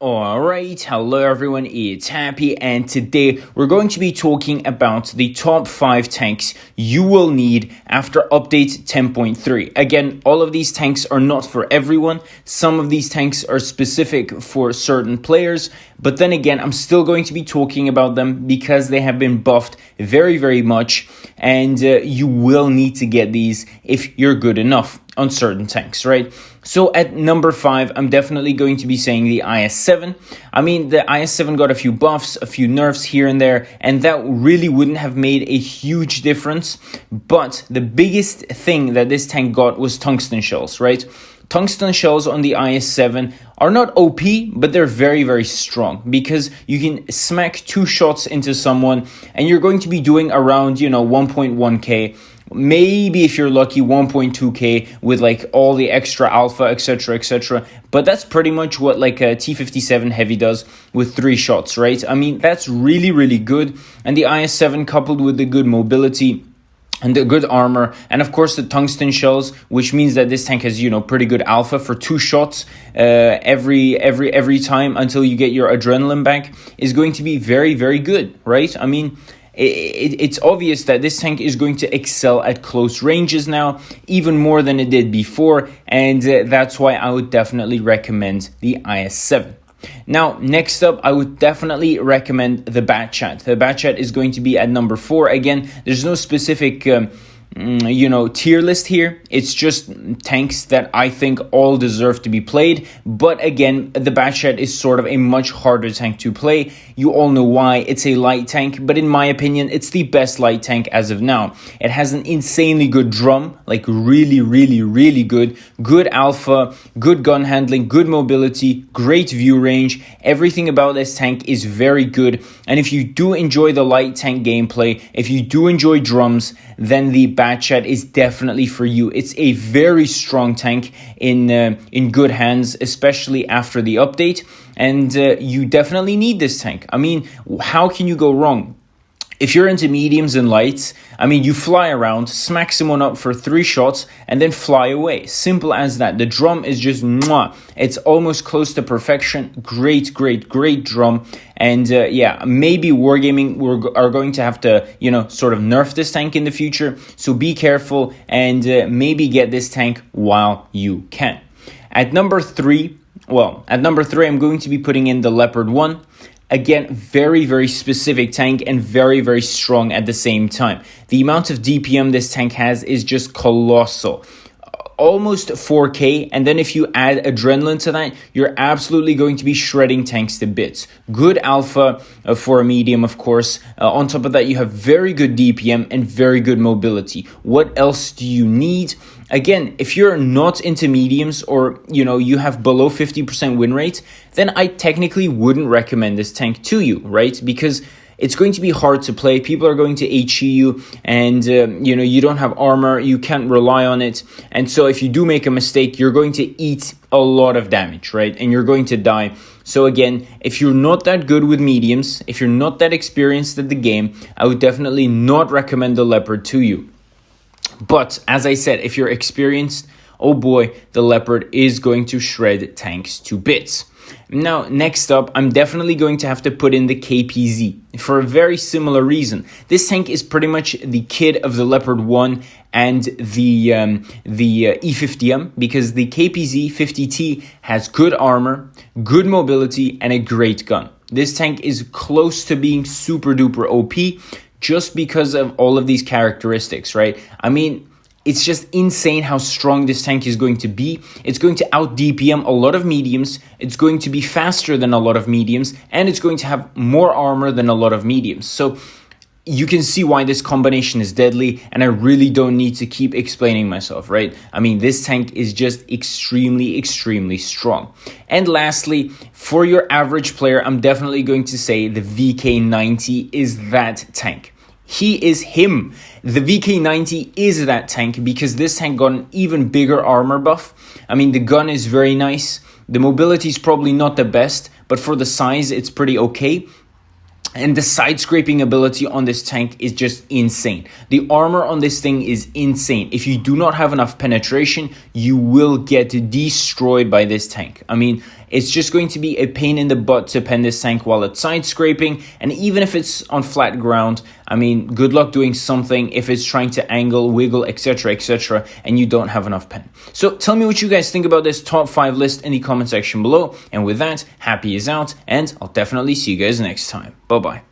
Alright, hello everyone, it's Happy, and today we're going to be talking about the top 5 tanks you will need after update 10.3. Again, all of these tanks are not for everyone. Some of these tanks are specific for certain players, but then again, I'm still going to be talking about them because they have been buffed very much, and you will need to get these if you're good enough on certain tanks, right? So at number 5, I'm definitely going to be saying the IS-7. I mean, the IS-7 got a few buffs, a few nerfs here and there, and that really wouldn't have made a huge difference. But the biggest thing that this tank got was tungsten shells, right? Tungsten shells on the IS-7 are not OP, but they're very strong because you can smack 2 shots into someone and you're going to be doing around, 1.1k. Maybe if you're lucky, 1.2k with like all the extra alpha, etc. But that's pretty much what like a T57 heavy does with 3 shots, right? I mean, that's really good. And the IS-7 coupled with the good mobility and the good armor, and of course the tungsten shells, which means that this tank has, pretty good alpha for 2 shots every time until you get your adrenaline back, is going to be very good, right? I mean, it's obvious that this tank is going to excel at close ranges now, even more than it did before, and that's why I would definitely recommend the IS-7. Now, next up, I would definitely recommend the Bat Chat. The Bat Chat is going to be at number 4. Again, there's no specific tier list here. It's just tanks that I think all deserve to be played. But again, the Bat Chat is sort of a much harder tank to play. You all know why. It's a light tank, but in my opinion, it's the best light tank as of now. It has an insanely good drum, like really good. Good alpha, good gun handling, good mobility, great view range. Everything about this tank is very good. And if you do enjoy the light tank gameplay, if you do enjoy drums, then the Bat Chat is definitely for you. It's a very strong tank in good hands, especially after the update, and you definitely need this tank. I mean, how can you go wrong? If you're into mediums and lights, I mean, you fly around, smack someone up for 3 shots, and then fly away. Simple as that. The drum is just mwah. It's almost close to perfection. Great drum. And maybe Wargaming are going to have to, sort of nerf this tank in the future. So be careful and maybe get this tank while you can. At number 3, I'm going to be putting in the Leopard 1. Again, very specific tank and very strong at the same time. The amount of DPM this tank has is just colossal. Almost 4k, and then if you add adrenaline to that, you're absolutely going to be shredding tanks to bits. Good alpha for a medium, of course. On top of that, you have very good DPM and very good mobility. What else do you need? Again, if you're not into mediums or, you have below 50% win rate, then I technically wouldn't recommend this tank to you, right? Because it's going to be hard to play. People are going to HE you, and you don't have armor. You can't rely on it. And so if you do make a mistake, you're going to eat a lot of damage, right? And you're going to die. So again, if you're not that good with mediums, if you're not that experienced at the game, I would definitely not recommend the Leopard to you. But as I said, if you're experienced, oh boy, the Leopard is going to shred tanks to bits. Now, next up, I'm definitely going to have to put in the KPZ for a very similar reason. This tank is pretty much the kid of the Leopard 1 and the E50M, because the KPZ 50T has good armor, good mobility, and a great gun. This tank is close to being super duper OP just because of all of these characteristics, right? I mean, it's just insane how strong this tank is going to be. It's going to out DPM a lot of mediums. It's going to be faster than a lot of mediums. And it's going to have more armor than a lot of mediums. So you can see why this combination is deadly. And I really don't need to keep explaining myself, right? I mean, this tank is just extremely strong. And lastly, for your average player, I'm definitely going to say the VK90 is that tank. He is him. The VK90 is that tank because this tank got an even bigger armor buff. I mean, the gun is very nice. The mobility is probably not the best, but for the size, it's pretty okay. And the side scraping ability on this tank is just insane. The armor on this thing is insane. If you do not have enough penetration, you will get destroyed by this tank. I mean, it's just going to be a pain in the butt to pen this tank while it's side scraping. And even if it's on flat ground, I mean, good luck doing something if it's trying to angle, wiggle, etc., and you don't have enough pen. So tell me what you guys think about this top 5 list in the comment section below. And with that, Happy is out, and I'll definitely see you guys next time. Bye-bye.